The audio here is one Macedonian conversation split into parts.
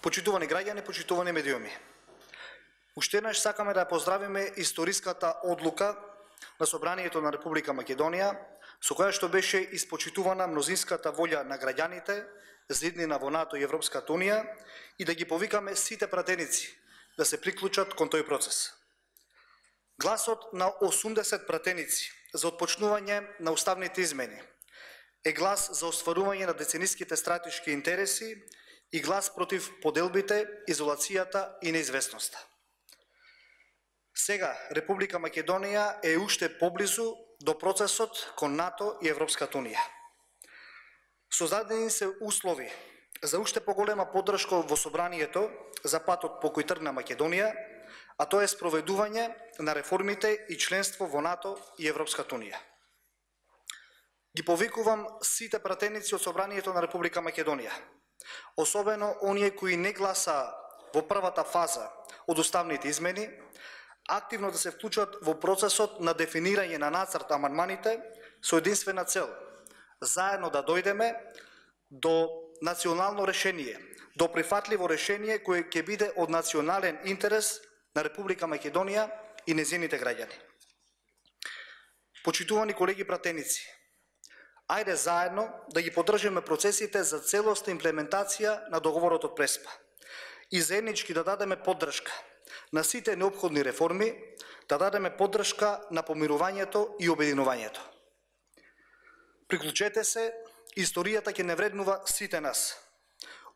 Почитувани граѓани, почитувани медиуми. Уште еднаш сакаме да поздравиме историската одлука на Собранието на Република Македонија, со која што беше испочитувана мнозинската волја на граѓаните за иднина во НАТО и Европската Унија и да ги повикаме сите пратеници да се приклучат кон тој процес. Гласот на 80 пратеници за отпочнување на уставните измени е глас за остварување на децениските стратешки интереси и глас против поделбите, изолацијата и неизвестноста. Сега Република Македонија е уште поблизу до процесот кон НАТО и Европската Унија. Создадени се услови за уште поголема поддршка во Собранието за патот по кој тргна Македонија, а тоа е спроведување на реформите и членство во НАТО и Европската Унија. Ги повикувам сите пратеници од Собранието на Република Македонија, особено оние кои не гласа во првата фаза од уставните измени, активно да се вклучат во процесот на дефинирање на нацрт амандманите со единствена цел – заедно да дојдеме до национално решение, до прифатливо решение кое ќе биде од национален интерес на Република Македонија и незините граѓани. Почитувани колеги пратеници, ајде заедно да ги поддржиме процесите за целоста имплементација на договорот од Преспа и заеднички да дадеме поддршка на сите неопходни реформи, да дадеме поддршка на помирувањето и обединувањето. Приклучете се, историјата ќе не вреднува сите нас.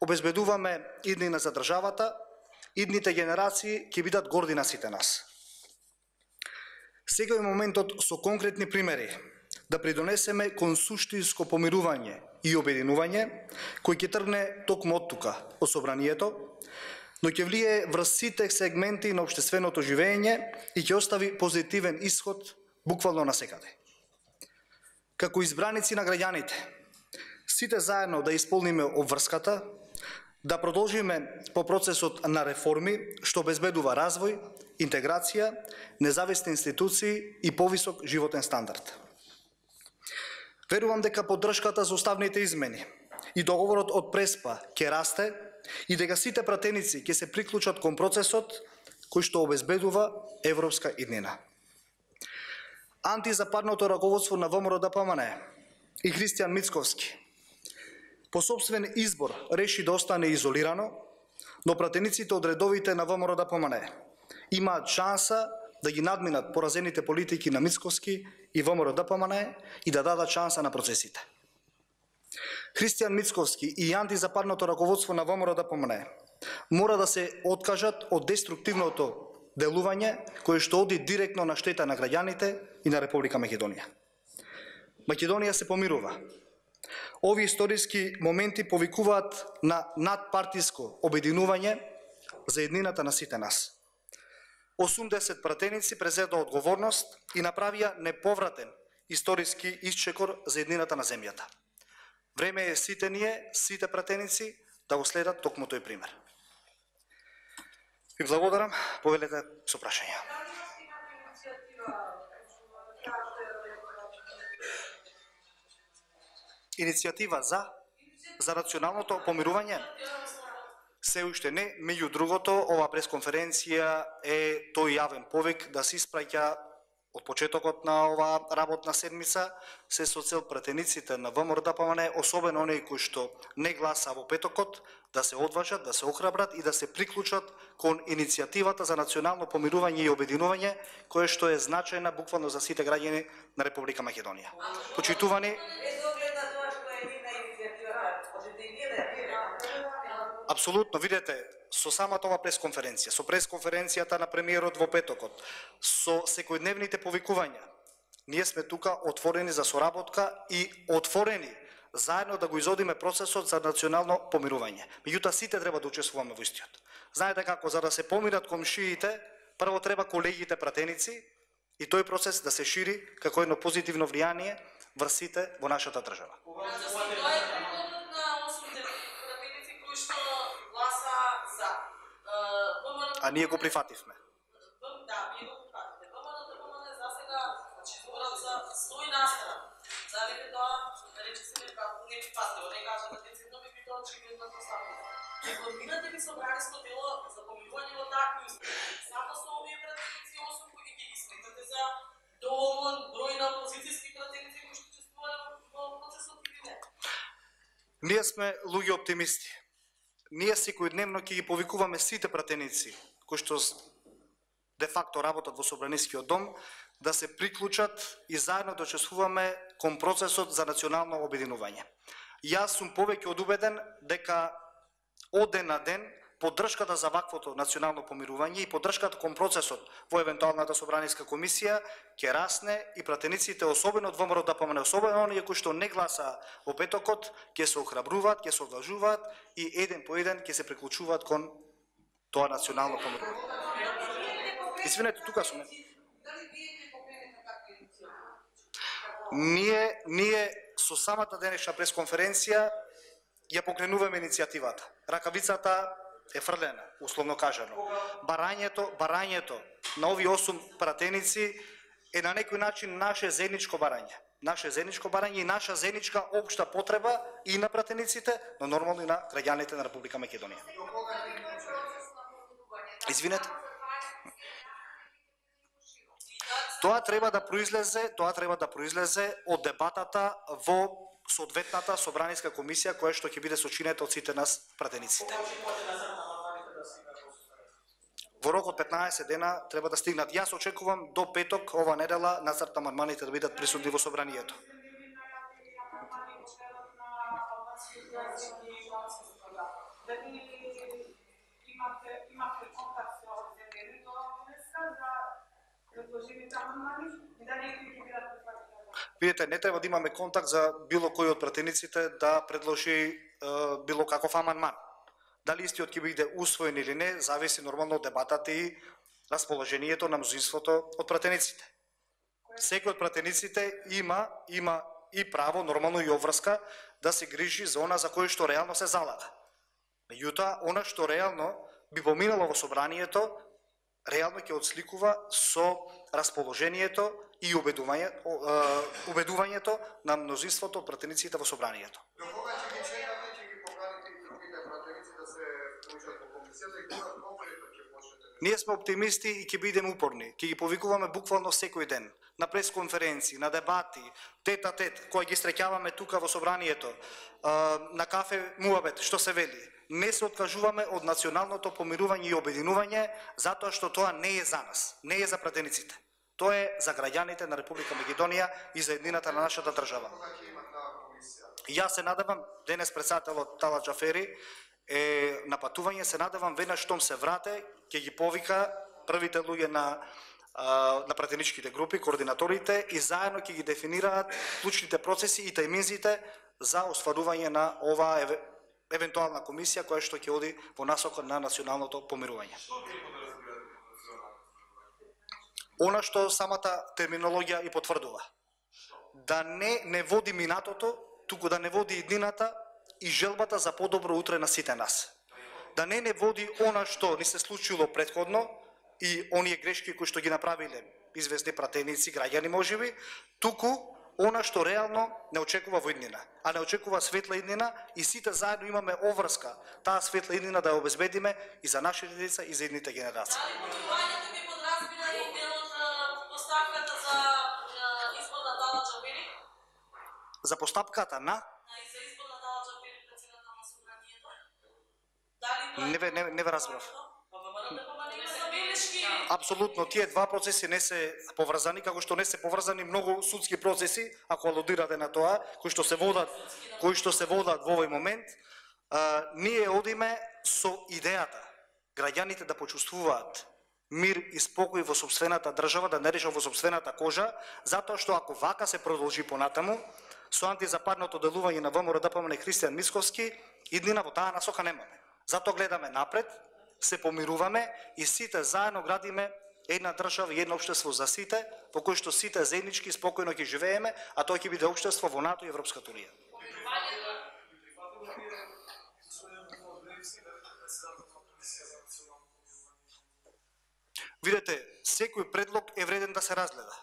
Обезбедуваме иднина за државата, идните генерации ќе бидат горди на сите нас. Сега е моментот со конкретни примери да придонесеме кон суштинско помирување и обединување, кој ќе тргне токму од тука, од Собранието, но ќе влие врз сите сегменти на општественото живење и ќе остави позитивен исход буквално насекаде. Како избраници на граѓаните, сите заедно да исполниме обврската, да продолжиме по процесот на реформи, што обезбедува развој, интеграција, независни институции и повисок животен стандард. Верувам дека поддршката за уставните измени и договорот од Преспа ќе расте и дека сите пратеници ќе се приклучат кон процесот кој што обезбедува европска иднина. Антизападното раководство на ВМРО-ДПМН и Христијан Мицковски по собствен избор реши да остане изолирано, но пратениците од редовите на ВМРО-ДПМН имаат шанса да ги надминат поразените политики на Мицковски и ВМРО-ДПМН и да дадат шанса на процесите. Христијан Мицковски и антизападното раководство на ВМРО-ДПМН мора да се откажат од деструктивното делување кое што оди директно на штета на граѓаните и на Република Македонија. Македонија се помирува. Овие историски моменти повикуваат на надпартиско обединување за еднината на сите нас. 80 пратеници презеда одговорност и направија неповратен историски исчекор за еднината на земјата. Време е сите ние, сите пратеници, да го следат токму тој пример. Ви благодарам, повелете со прашања. Иницијатива за националното помирување? Се уште не, меѓу другото, ова пресконференција е тој јавен повик да се испраќа од почетокот на оваа работна седмица, се со цел пратениците на ВМРО-ДПМН, особено оние кои што не гласа во петокот, да се одважат, да се охрабрат и да се приклучат кон иницијативата за национално помирување и обединување, кое што е значајна буквално за сите граѓани на Република Македонија. Почитувани, апсолутно, видете, со самата ова пресконференција, со пресконференцијата на премиерот во петокот, со секојдневните повикувања, ние сме тука отворени за соработка и отворени заедно да го изодиме процесот за национално помирување. Меѓутоа сите треба да учествуваме во истиот. Знаете како, за да се помират комшиите, прво треба колегите пратеници и тој процес да се шири како едно позитивно влијание врз сите во нашата држава. А ние го прифативме. Да, ние го прифативме. ВМРО-ДПМН за сега, значи, зборат за 100 настана. Дали тоа, рече се не прифатило, не кажа да децидно би тоа очигледно тоа Ќе формирате ли собранско тело за помирување во такви услови? Само со овие пратеници 8 кои ќе ги сметате за доволен број на опозицијски пратеници кои што учествувале во процесот или не? Ние сме луѓе оптимисти. Ние секојдневно ќе ги повикуваме сите пратеници кои што де факто работат во Собранискиот дом да се приклучат и заедно да учествуваме кон процесот за национално обединување. Јас сум повеќе од убеден дека од ден на ден поддршката за ваквото национално помирување и поддршката кон процесот во евентуалната собраниска комисија ќе расне и пратениците, особено од ВМРО ДПМНЕ, особено оние кои што не гласаа во петокот, ќе се охрабруваат, ќе се одлажуваат и еден по еден ќе се приклучуваат кон тоа национално помирување. Извинете, тука сум. Ние со самата денешна пресконференција ја покренуваме иницијативата. Ракавицата е фрлена, условно кажано. Барањето на овие 8 пратеници е на некој начин наше заедничко барање. Наше заедничко барање и наша заедничка општа потреба и на пратениците, но нормално и на граѓаните на Република Македонија. Извинете. Тоа треба да произлезе од дебатата во соодветната собраниска комисија која што ќе биде сочинета од сите нас пратениците. Во рок од 15 дена треба да стигнат. Јас очекувам до петок ова недела нацрт на амандманите да бидат присутни во собранието. Видите, не треба да имаме контакт за било кој од пратениците да предложи било каков амандман. Дали истиот ќе биде усвоен или не, зависи нормално од дебатата и расположението на мнозинството од пратениците. Секој од пратениците има и право, нормално и обврска, да се грижи за она за кој што реално се залага. Меѓутоа, она што реално би поминало во собранието, реално ќе отсликува со расположението и убедувањето на мнозинството од пратениците во собранието. До кога ќе ги чекате, ќе ги поканите и другите пратеници да се вклучат во комисијата и кога конкретно ќе почнете? Ние сме оптимисти и ќе бидеме упорни. Ќе ги повикуваме буквално секој ден на пресконференции, на дебати, тет-а-тет, кои ги среќаваме тука во собранието, на кафе муабет, што се вели. Не се откажуваме од националното помирување и обединување, затоа што тоа не е за нас, не е за пратениците. Тоа е за граѓаните на Република Македонија и за еднината на нашата држава. Јас се надевам, денес председателот Талат Џафери е на патување, се надевам веднаш штом се врате, ќе ги повика првите луѓе на пратеничките групи, координаторите и заедно ќе ги дефинираат клучните процеси и тајминзите за остварување на оваа евентуална комисија која што ќе оди во насока на националното помирување. Она што самата терминологија и потврдува. Да не води минатото, туку да не води иднината и желбата за подобро утре на сите нас. Да не води она што ни се случило претходно и оние грешки кои што ги направиле известни пратеници, граѓани можеби, туку она што реално не очекува во иднина, а не очекува светла иднина и сите заедно имаме обврска таа светла иднина да ја обезбедиме и за нашите деца и за идните генерации. Дали помирувањето би подразбира и дел од поставката за избор на Талат Џафери? За постапката на За избор на Талат Џафери председател на собранието? Дали тоа не ве разбрав. забелешки? Апсолутно, тие два процеси не се поврзани, како што не се поврзани многу судски процеси, ако алудирате на тоа, кои што се водат во овој момент. Ние одиме со идејата граѓаните да почувствуваат мир и спокој во сопствената држава, да не режат во сопствената кожа, затоа што ако вака се продолжи понатаму, со антизападното делување на ВМРО ДПМНЕ Христијан Мицковски, иднина во таа насока немаме. Затоа гледаме напред, се помируваме и сите заедно градиме една држава и едно општество за сите, во кој што сите заеднички спокојно ќе живееме, а тоа ќе биде општество во НАТО и Европската унија. Видете, секој предлог е вреден да се разгледа.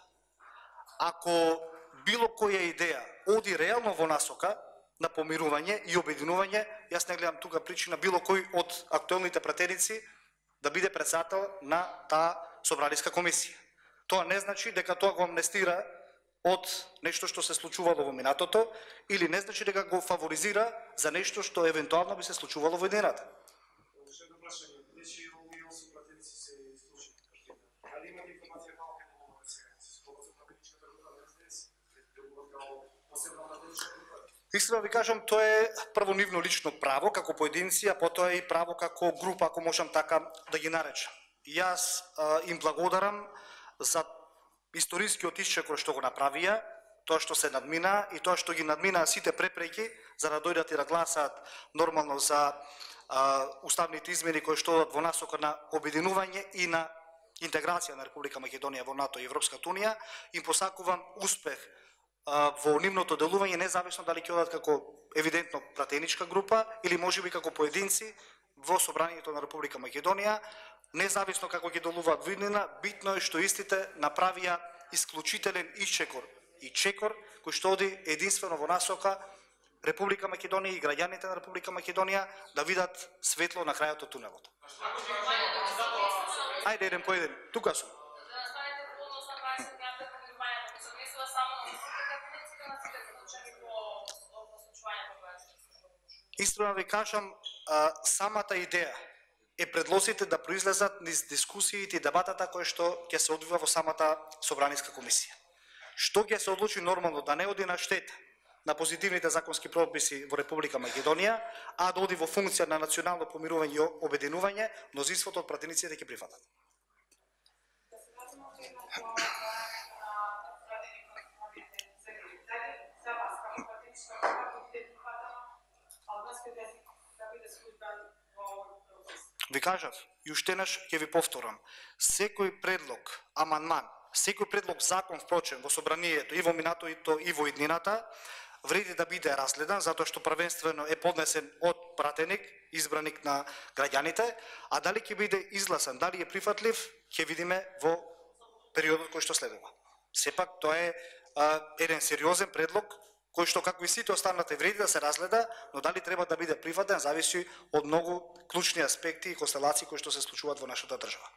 Ако било која идеја оди реално во насока на помирување и обединување, јас не гледам тука причина било кој од актуелните пратеници да биде председател на таа собраниска комисија. Тоа не значи дека тоа го амнестира од нешто што се случувало во минатото или не значи дека го фаворизира за нешто што евентуално би се случувало во идената. Уште едно прашање, дечи овие 8 пратеници се исклучени партија. Дали имате информација како ќе могат да се спроводат пратеничката група на СДС? Делуваат како посебна пратеничка група? Искрено ви кажам, тоа е прво нивно лично право како поединци, а потоа и право како група, ако можам така да ги наречам. Јас им благодарам за историскиот исчекор што го направија, тоа што се надмина и тоа што ги надмина сите препреки за да дојдат и да гласаат нормално за уставните измени кои што одат во насока на обединување и на интеграција на Република Македонија во НАТО и Европската унија. Им посакувам успех во нивното делување, независно дали ќе одат како евидентно пратеничка група или можеби како поединци во собранието на Република Македонија, независно како ќе делуваат во иднина, битно е што истите направија исклучителен исчекор и чекор кој што оди единствено во насока Република Македонија и граѓаните на Република Македонија да видат светло на крајот од тунелот. Ајде еден по еден, тука сум. Искрено ви кажам, самата идеја е предлозите да произлезат низ дискусиите и дебатата која што ќе се одвива во самата собраниска комисија. Што ќе се одлучи нормално да не оди на штета на позитивните законски прописи во Република Македонија, а да оди во функција на национално помирување и обединување, мнозинството од пратениците ќе прифатат. Ви кажав, и уште еднаш ќе ви повторам, секој предлог, амандман, секој предлог закон, впрочем, во собранието и во минатото и во иднината, вреди да биде разгледан, затоа што првенствено е поднесен од пратеник, избраник на граѓаните, а дали ќе биде изгласан, дали е прифатлив, ќе видиме во периодот кој што следува. Сепак, тоа е еден сериозен предлог, кој што како и сите останати вреди да се разгледа, но дали треба да биде прифатен зависи од многу клучни аспекти и констелации кои што се случуваат во нашата држава.